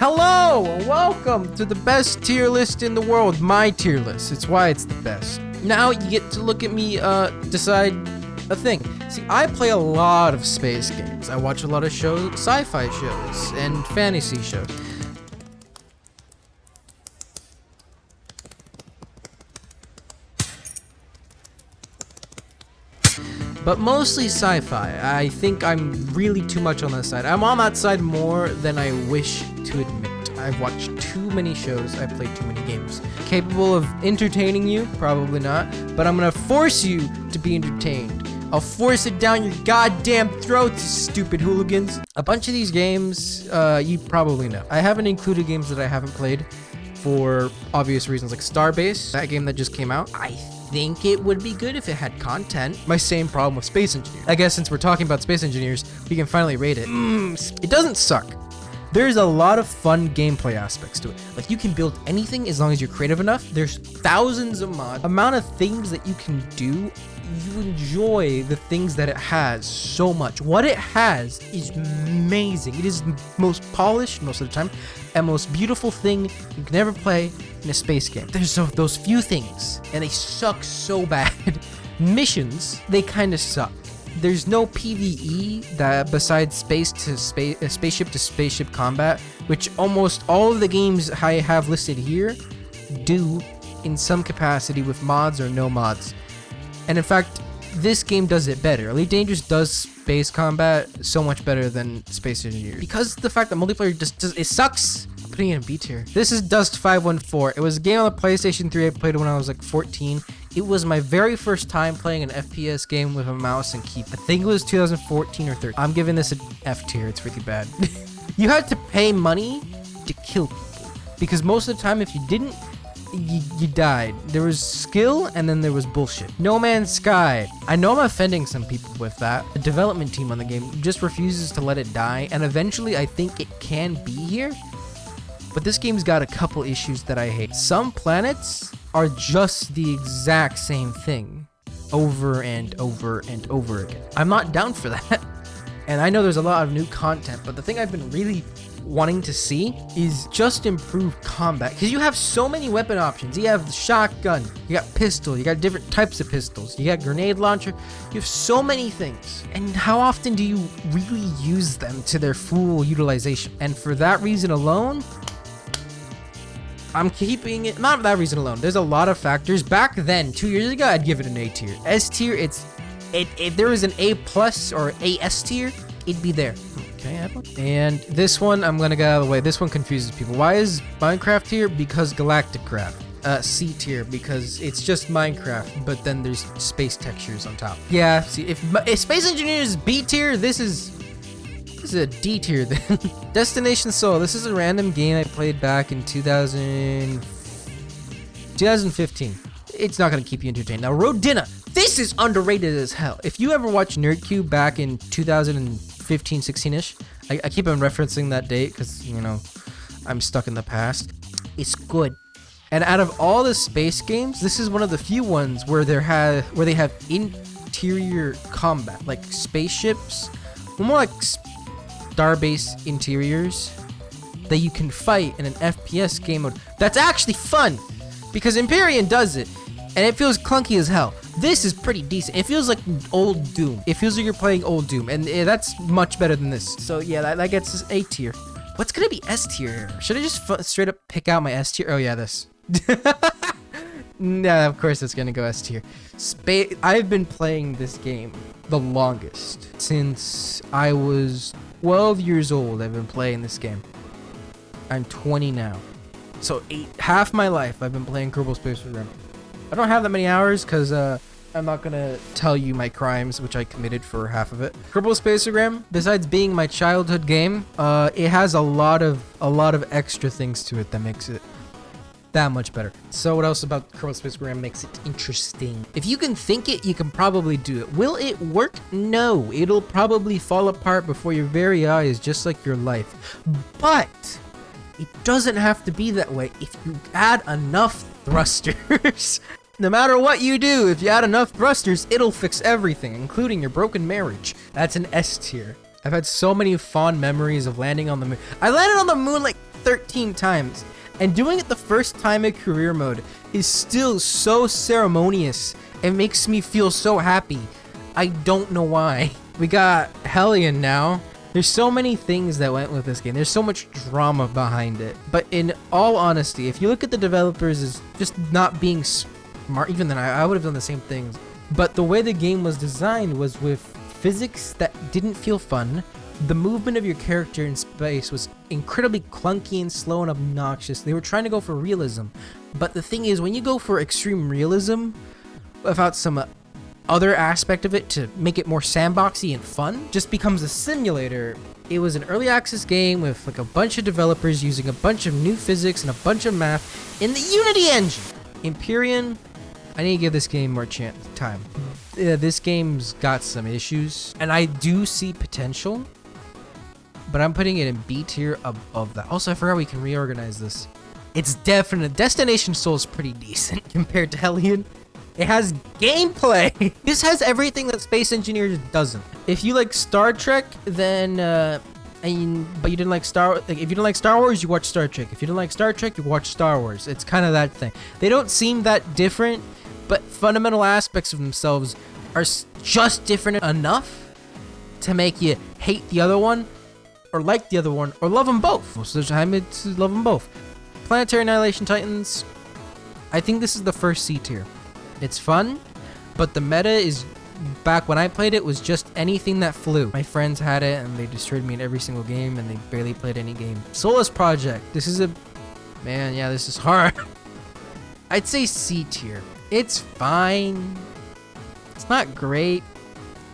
Hello, and welcome to the best tier list in the world, my tier list. It's why it's the best. Now you get to look at me decide a thing. See, I play a lot of space games. I watch a lot of shows, sci-fi shows, and fantasy shows. But mostly sci-fi. I think I'm really too much on that side. I'm on that side more than I wish to admit. I've watched too many shows, I've played too many games. Capable of entertaining you? Probably not. But I'm gonna force you to be entertained. I'll force it down your goddamn throats, you stupid hooligans. A bunch of these games, you probably know. I haven't included games that I haven't played for obvious reasons, like Starbase, that game that just came out. I think it would be good if it had content. My same problem with Space Engineer. I guess since we're talking about Space Engineers, we can finally rate it. It doesn't suck. There's a lot of fun gameplay aspects to it. Like, you can build anything as long as you're creative enough. There's thousands of mods. Amount of things that you can do. You enjoy the things that it has so much. What it has is amazing. It is the most polished most of the time and most beautiful thing you can ever play in a space game. There's those few things, and they suck so bad. Missions, they kind of suck. There's no PvE that besides spaceship to spaceship combat, which almost all of the games I have listed here do in some capacity with mods or no mods. And in fact, this game does it better. Elite Dangerous does space combat so much better than Space Engineer. Because of the fact that multiplayer it sucks. I'm putting it in B tier. This is Dust 514. It was a game on the PlayStation 3 I played when I was like 14. It was my very first time playing an FPS game with a mouse and keyboard. I think it was 2014 or 13. I'm giving this an F tier. It's really bad. You had to pay money to kill people. Because most of the time, if you didn't, you died. There was skill and then there was bullshit. No Man's Sky. I know I'm offending some people with that. The development team on the game just refuses to let it die, and eventually I think it can be here. But this game's got a couple issues that I hate. Some planets are just the exact same thing over and over and over again. I'm not down for that. And I know there's a lot of new content, but the thing I've been really wanting to see is just improved combat, because you have so many weapon options. You have the shotgun, you got pistol, you got different types of pistols, you got grenade launcher, you have so many things, and how often do you really use them to their full utilization? And for that reason alone, I'm keeping it. Not for that reason alone, there's a lot of factors. Back then, 2 years ago, I'd give it an A tier. S tier, if there was an A plus or A S tier, it'd be there. Okay, and this one, I'm gonna get out of the way. This one confuses people. Why is Minecraft here? Because Galactic Craft. C tier, because it's just Minecraft, but then there's space textures on top. Yeah, see, if Space Engineers is B tier, this is a D tier then. Destination Soul. This is a random game I played back in 2015. It's not gonna keep you entertained. Now, Rodina. This is underrated as hell. If you ever watched NerdCube back in 2015, 16-ish, I keep on referencing that date because, you know, I'm stuck in the past. It's good. And out of all the space games, this is one of the few ones where they have interior combat, like spaceships, more like Starbase interiors that you can fight in an FPS game mode. That's actually fun because Empyrion does it, and it feels clunky as hell. This is pretty decent. It feels like old Doom. It feels like you're playing old Doom, and that's much better than this. So yeah, that gets us A tier. What's gonna be S tier here? Should I just straight up pick out my S tier? Oh yeah, this. Nah, of course it's gonna go S tier. I've been playing this game the longest. Since I was 12 years old, I've been playing this game. I'm 20 now. So half my life I've been playing Kerbal Space Program. I don't have that many hours because I'm not gonna tell you my crimes, which I committed for half of it. Kerbal Space Program, besides being my childhood game, it has a lot of extra things to it that makes it that much better. So what else about Kerbal Space Program makes it interesting? If you can think it, you can probably do it. Will it work? No. It'll probably fall apart before your very eyes, just like your life. But it doesn't have to be that way if you add enough thrusters. No matter what you do, if you add enough thrusters, it'll fix everything, including your broken marriage. That's an S tier. I've had so many fond memories of landing on the moon. I landed on the moon like 13 times. And doing it the first time in career mode is still so ceremonious. It makes me feel so happy. I don't know why. We got Hellion now. There's so many things that went with this game. There's so much drama behind it. But in all honesty, if you look at the developers as just not being smart, even then I would have done the same things. But the way the game was designed was with physics that didn't feel fun. The movement of your character in space was incredibly clunky and slow and obnoxious. They were trying to go for realism. But the thing is, when you go for extreme realism without some other aspect of it to make it more sandboxy and fun, just becomes a simulator. It was an early access game with like a bunch of developers using a bunch of new physics and a bunch of math in the Unity engine. Empyrion, I need to give this game more time. This game's got some issues, and I do see potential, but I'm putting it in B tier above that. Also, I forgot we can reorganize this. It's definite. Destination Soul is pretty decent compared to Hellion. It has gameplay. This has everything that Space Engineers doesn't. If you like Star Trek, then but you didn't like if you didn't like Star Wars, you watch Star Trek. If you didn't like Star Trek, you watch Star Wars. It's kind of that thing. They don't seem that different, but fundamental aspects of themselves are just different enough to make you hate the other one, or like the other one, or love them both. Most of the time, it's love them both. Planetary Annihilation Titans, I think this is the first C tier. It's fun, but the meta is, back when I played it, was just anything that flew. My friends had it, and they destroyed me in every single game, and they barely played any game. Solus Project, this is this is hard. I'd say C tier. It's fine. It's not great.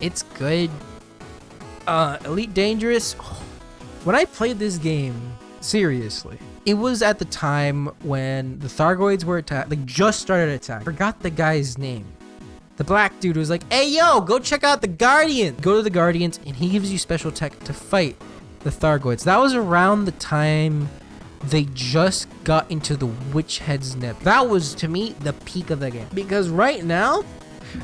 It's good. Elite Dangerous. When I played this game, seriously, it was at the time when the Thargoids were just started attack. Forgot the guy's name. The black dude was like, hey yo, go check out the Guardian. Go to the Guardians, and he gives you special tech to fight the Thargoids. That was around the time they just got into the Witch Head's Nip. That was, to me, the peak of the game. Because right now,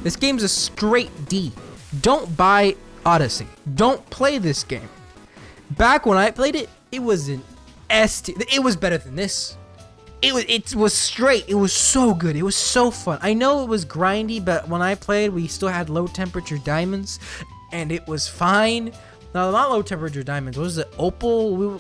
this game's a straight D. Don't buy Odyssey. Don't play this game. Back when I played it, it was an S tier. It was better than this. It was straight. It was so good. It was so fun. I know it was grindy, but when I played, we still had low temperature diamonds, and it was fine. No, not low temperature diamonds. What was it? Opal?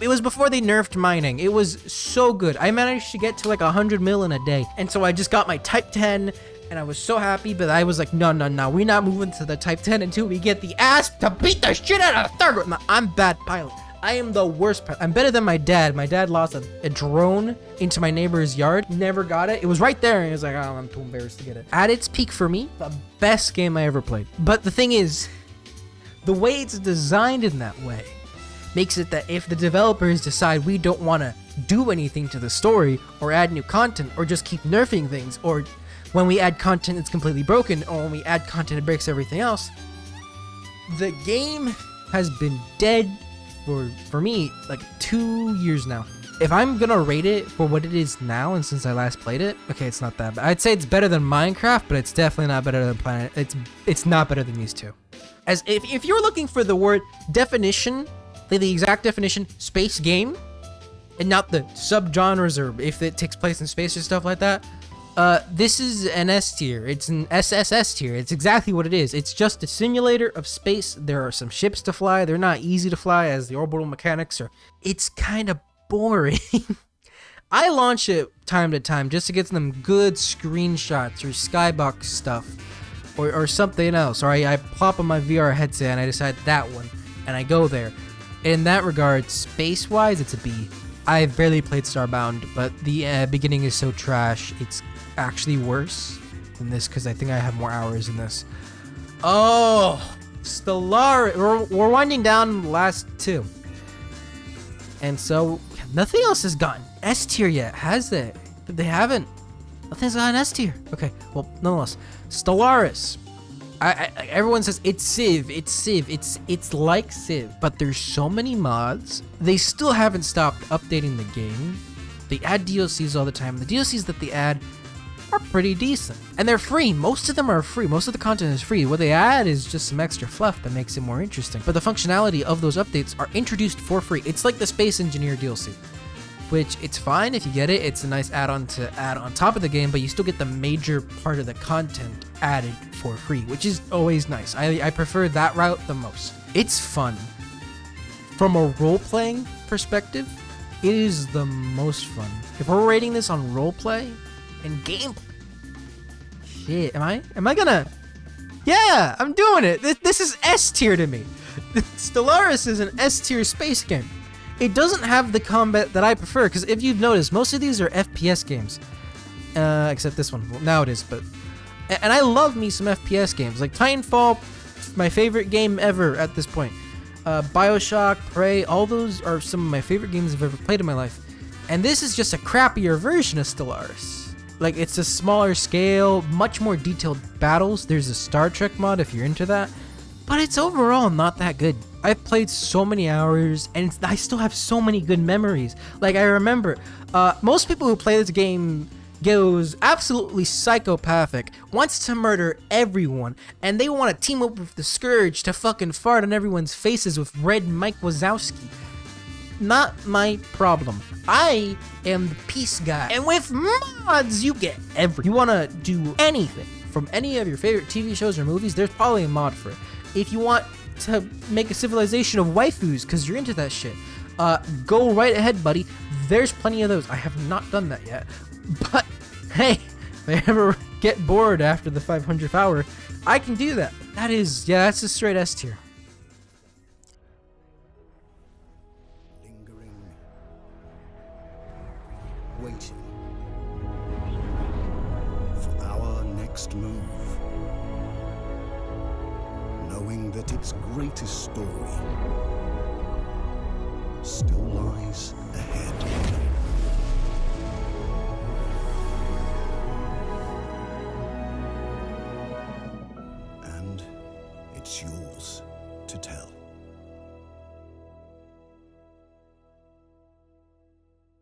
It was before they nerfed mining. It was so good. I managed to get to like 100 mil in a day. And so I just got my type 10, and I was so happy, but I was like, no. We're not moving to the type 10 until we get the ass to beat the shit out of Thargoid. No, I'm bad pilot. I am the worst pilot. I'm better than my dad. My dad lost a drone into my neighbor's yard. Never got it. It was right there, and he was like, oh, I'm too embarrassed to get it. At its peak for me, the best game I ever played. But the thing is, the way it's designed in that way makes it that if the developers decide we don't want to do anything to the story, or add new content, or just keep nerfing things, or when we add content it's completely broken, or when we add content it breaks everything else, the game has been dead for me like 2 years now. If I'm gonna rate it for what it is now, and since I last played it, okay, it's not that bad. I'd say it's better than Minecraft, but it's definitely not better than Planet. It's not better than these two. As if you're looking for the word definition, the exact definition, space game, and not the subgenres or if it takes place in space or stuff like that, this is an S tier. It's an SSS tier. It's exactly what it is. It's just a simulator of space. There are some ships to fly. They're not easy to fly, as the orbital mechanics are. It's kind of boring. I launch it time to time just to get some good screenshots or skybox stuff or something else. Or I plop on my VR headset and I decide that one, and I go there. In that regard, space-wise, it's a B. I've barely played Starbound, but the beginning is so trash, it's actually worse than this because I think I have more hours in this. Oh, Stellaris. We're winding down the last two. And so, nothing else has gotten S tier yet, has it? They haven't. Nothing's gotten S tier. Okay, well, nonetheless. Stellaris. Everyone says it's Civ, it's like Civ, but there's so many mods. They still haven't stopped updating the game. They add DLCs all the time. The DLCs that they add are pretty decent, and they're free. Most of them are free. Most of the content is free. What they add is just some extra fluff that makes it more interesting. But the functionality of those updates are introduced for free. It's like the Space Engineer DLC. which it's fine if you get it. It's a nice add-on to add on top of the game, but you still get the major part of the content added for free, which is always nice. I prefer that route the most. It's fun. From a role-playing perspective, it is the most fun. If we're rating this on roleplay and gameplay, shit, am I gonna? Yeah, I'm doing it. This is S tier to me. Stellaris is an S tier space game. It doesn't have the combat that I prefer, because if you've noticed, most of these are FPS games, except this one. Well, now it is, but and I love me some FPS games like Titanfall, my favorite game ever at this point. BioShock, Prey, all those are some of my favorite games I've ever played in my life. And this is just a crappier version of Stellaris. Like, it's a smaller scale, much more detailed battles. There's a Star Trek mod if you're into that. But it's overall not that good. I've played so many hours, and I still have so many good memories. Like, I remember, most people who play this game goes absolutely psychopathic, wants to murder everyone, and they want to team up with the Scourge to fucking fart on everyone's faces with Red Mike Wazowski. Not my problem. I am the peace guy, and with mods you get everything. You want to do anything from any of your favorite TV shows or movies, there's probably a mod for it. If you want to make a civilization of waifus because you're into that shit, go right ahead, buddy. There's plenty of those. I have not done that yet. But, hey, if I ever get bored after the 500th hour, I can do that. That's a straight S tier. Lingering, waiting for our next move, knowing that its greatest story still lies ahead. It's yours to tell.